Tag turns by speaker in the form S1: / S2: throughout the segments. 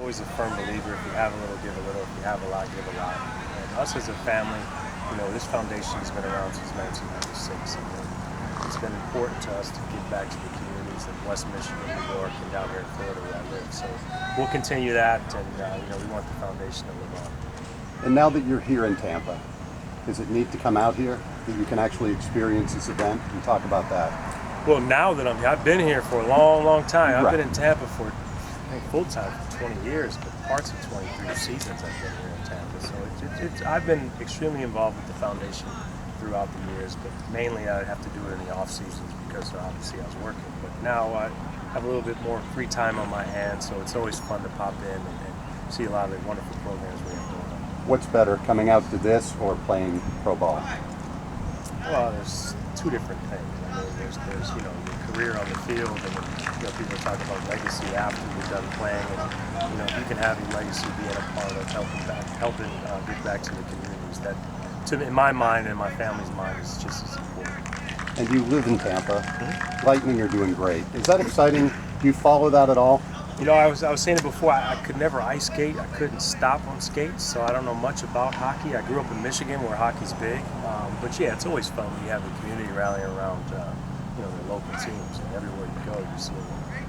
S1: always a firm believer, if you have a little, give a little. If you have a lot, give a lot. And us as a family, this foundation has been around since 1996. And it's been important to us to give back to the communities in West Michigan, New York, and down here in Florida where I live. So we'll continue that, and we want the foundation to live on.
S2: And now that you're here in Tampa, is it neat to come out here, that you can actually experience this event and talk about that?
S1: Well, now that I've been here for a long, long time. I've
S2: Right.
S1: been in Tampa for, I think, full-time for 20 years, but parts of 23 seasons I've been here in Tampa. So I've been extremely involved with the foundation throughout the years, but mainly I have to do it in the off seasons because obviously I was working. But now I have a little bit more free time on my hands, so it's always fun to pop in and see a lot of the wonderful programs we have going on.
S2: What's better, coming out to this or playing pro ball?
S1: Well, there's two different things. I mean, there's your career on the field, and then, people talk about legacy after you're done playing, and you can have your legacy being a part of helping give back to the communities. That, in my mind and my family's mind, is just as important.
S2: And you live in Tampa. Lightning are doing great. Is that exciting? Do you follow that at all?
S1: I was saying it before, I could never ice skate. I couldn't stop on skates, so I don't know much about hockey. I grew up in Michigan where hockey's big. But yeah, it's always fun when you have the community rallying around their local teams. And everywhere you go, you see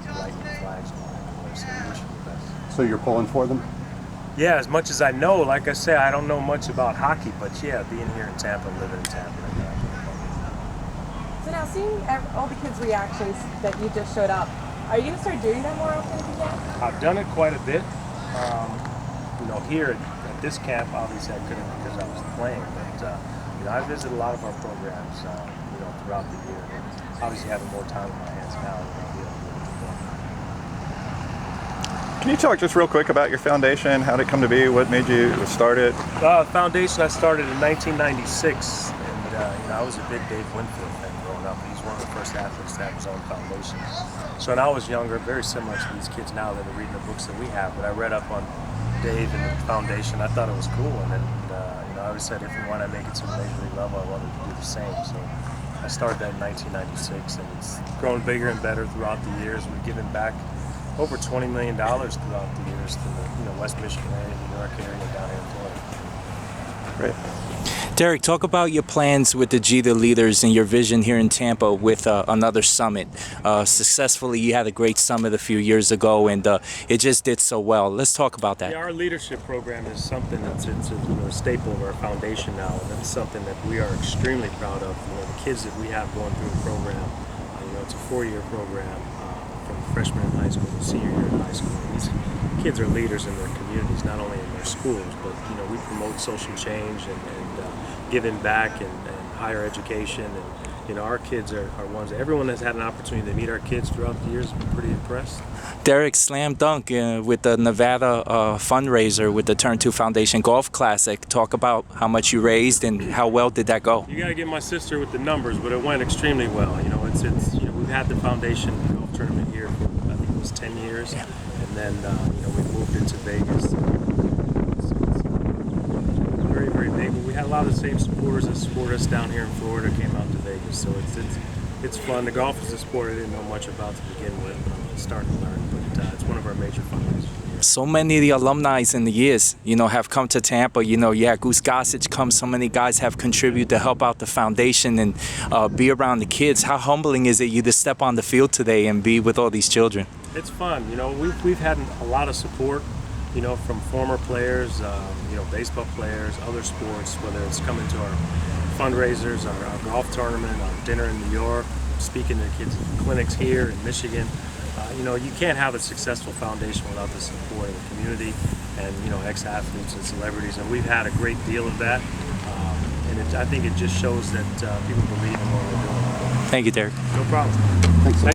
S1: lightning flags going everywhere, so we wish you the best.
S2: So you're pulling for them?
S1: Yeah, as much as I know. Like I say, I don't know much about hockey, but yeah, being here in Tampa, living in Tampa,
S3: So now, seeing all the kids' reactions that you just showed up, are you going to start doing that more often if you can?
S1: I've done it quite a bit. Here at this camp, obviously I couldn't because I was playing, but I visit a lot of our programs, throughout the year. And obviously, having more time in my hands now, I'll be able to do it.
S4: Can you talk just real quick about your foundation? How did it come to be? What made you start it?
S1: Foundation I started in 1996, and I was a big Dave Winfield fan growing up. He's one of the first athletes to have his own foundation. So when I was younger, very similar to these kids now that are reading the books that we have, but I read up on Dave and the foundation. I thought it was cool, and then I always said if we want to make it to the major league level, I wanted to do the same. So I started that in 1996, and it's grown bigger and better throughout the years. We've given back over $20 million throughout the years to the West Michigan area, New York area, down here in Florida.
S4: Great.
S5: Derek, talk about your plans with the Jeter leaders and your vision here in Tampa with another summit. Successfully, you had a great summit a few years ago, and it just did so well. Let's talk about that.
S1: Yeah, our leadership program is something that's a staple of our foundation now, and that's something that we are extremely proud of. The kids that we have going through the program, it's a 4-year program from freshman in high school to senior year in high school. These kids are leaders in their communities, not only in their schools, but we promote social change and giving back and higher education, and our kids are ones that everyone has had an opportunity to meet our kids throughout the years has been pretty impressed.
S5: Derek, slam dunk with the Nevada fundraiser with the Turn2 Foundation Golf Classic. Talk about how much you raised and how well did that go?
S1: You got to get my sister with the numbers, but it went extremely well. We've had the foundation golf tournament here for I think it was 10 years, yeah. And then we moved it to Vegas. It's very, very big. But we had a lot of the same supporters that support us down here in Florida came out to Vegas, so it's fun. The golf is a sport I didn't know much about to begin with. I'm starting to learn, but it's one of our major fundraisers.
S5: So many of the alumni in the years, have come to Tampa. Goose Gossage comes. So many guys have contributed to help out the foundation and be around the kids. How humbling is it you to step on the field today and be with all these children?
S1: It's fun. We've had a lot of support, from former players, baseball players, other sports, whether it's coming to our fundraisers, our golf tournament, our dinner in New York, speaking to kids at clinics here in Michigan. You can't have a successful foundation without the support of the community and, ex-athletes and celebrities. And we've had a great deal of that. I think it just shows that people believe in what we're doing.
S5: Thank you, Derek.
S1: No problem.
S2: Thanks.